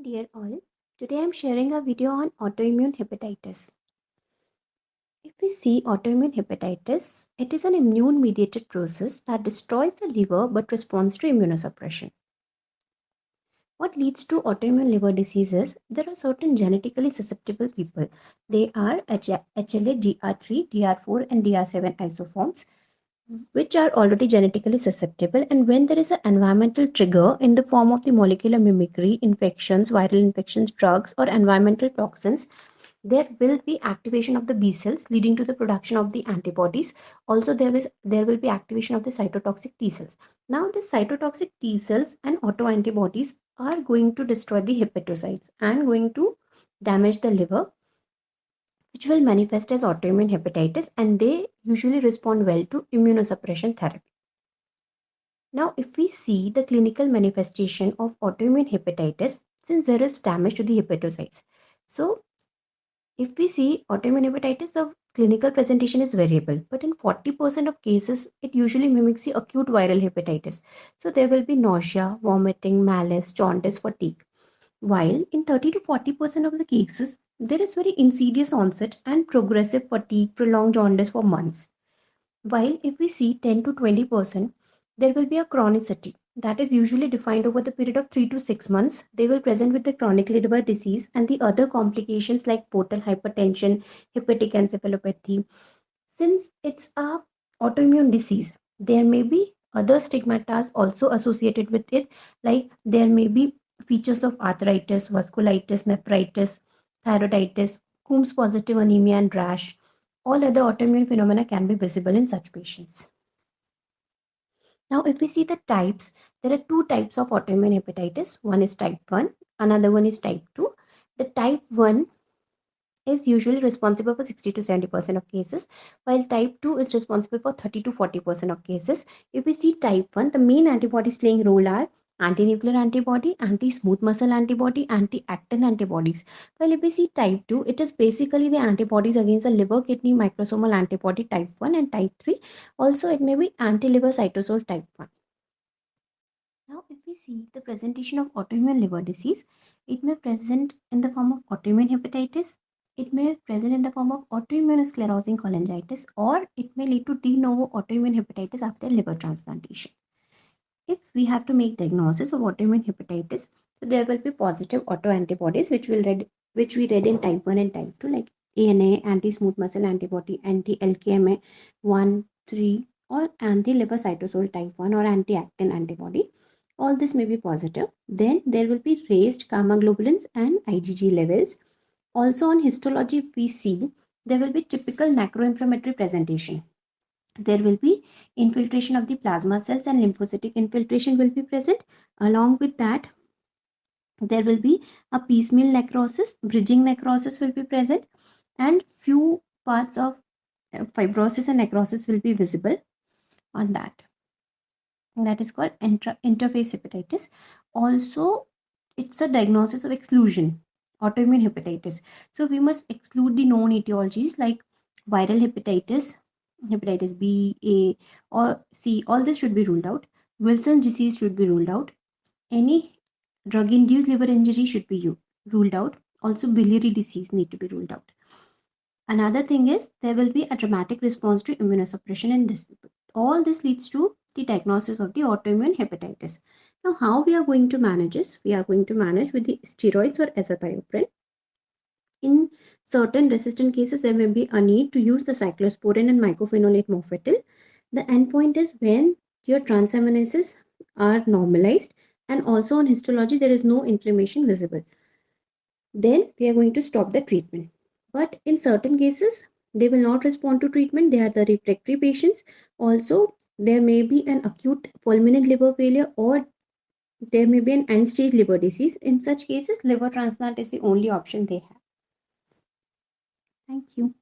dear all, today I am sharing a video on autoimmune hepatitis. If we see autoimmune hepatitis, it is an immune mediated process that destroys the liver but responds to immunosuppression. What leads to autoimmune liver diseases? There are certain genetically susceptible people. They are HLA, DR3, DR4, and DR7 isoforms, which are already genetically susceptible, and when there is an environmental trigger in the form of the molecular mimicry, infections, viral infections, drugs, or environmental toxins, there will be activation of the B cells leading to the production of the antibodies. Also there will be activation of the cytotoxic T cells. Now the cytotoxic T cells and autoantibodies are going to destroy the hepatocytes and going to damage the liver, which will manifest as autoimmune hepatitis, and they usually respond well to immunosuppression therapy. Now, if we see the clinical manifestation of autoimmune hepatitis, since there is damage to the hepatocytes. So, if we see autoimmune hepatitis, the clinical presentation is variable, but in 40% of cases, it usually mimics the acute viral hepatitis. So, there will be nausea, vomiting, malaise, jaundice, fatigue. While in 30 to 40% of the cases, there is very insidious onset and progressive fatigue, prolonged jaundice for months. While if we see 10 to 20%, there will be a chronicity that is usually defined over the period of 3 to 6 months. They will present with the chronic liver disease and the other complications like portal hypertension, hepatic encephalopathy. Since it's a autoimmune disease, there may be other stigmata also associated with it, like there may be features of arthritis, vasculitis, nephritis, thyroiditis, Coombs positive anemia, and rash. All other autoimmune phenomena can be visible in such patients. Now, if we see the types, there are two types of autoimmune hepatitis. One is type 1, another one is type 2. The type 1 is usually responsible for 60 to 70% of cases, while type 2 is responsible for 30 to 40% of cases. If we see type 1, the main antibodies playing role are anti-nuclear antibody, anti-smooth muscle antibody, anti-actin antibodies. While if we see type 2, it is basically the antibodies against the liver kidney microsomal antibody type 1 and type 3. Also, it may be anti-liver cytosol type 1. Now, if we see the presentation of autoimmune liver disease, it may present in the form of autoimmune hepatitis, it may present in the form of autoimmune sclerosing cholangitis, or it may lead to de novo autoimmune hepatitis after liver transplantation. If we have to make diagnosis of autoimmune hepatitis, so there will be positive autoantibodies which we read in type 1 and type 2, like ANA, anti-smooth muscle antibody, anti-LKMA 1, 3, or anti-liver cytosol type 1 or anti-actin antibody. All this may be positive. Then there will be raised gamma globulins and IgG levels. Also on histology, if we see, there will be typical macroinflammatory presentation. There will be infiltration of the plasma cells and lymphocytic infiltration will be present. Along with that, there will be a piecemeal necrosis, bridging necrosis will be present, and few parts of fibrosis and necrosis will be visible on that. That is called interface hepatitis. Also, it's a diagnosis of exclusion, autoimmune hepatitis. So we must exclude the known etiologies like viral hepatitis, hepatitis B, A, or C. All this should be ruled out. Wilson's disease should be ruled out. Any drug-induced liver injury should be ruled out. Also, biliary disease need to be ruled out. Another thing is there will be a dramatic response to immunosuppression in this people. All this leads to the diagnosis of the autoimmune hepatitis. Now, how we are going to manage this? We are going to manage with the steroids or azathioprine. In certain resistant cases, there may be a need to use the cyclosporin and mycophenolate mofetil. The endpoint is when your transaminases are normalized, and also on histology, there is no inflammation visible. Then we are going to stop the treatment. But in certain cases, they will not respond to treatment. They are the refractory patients. Also, there may be an acute fulminant liver failure, or there may be an end-stage liver disease. In such cases, liver transplant is the only option they have. Thank you.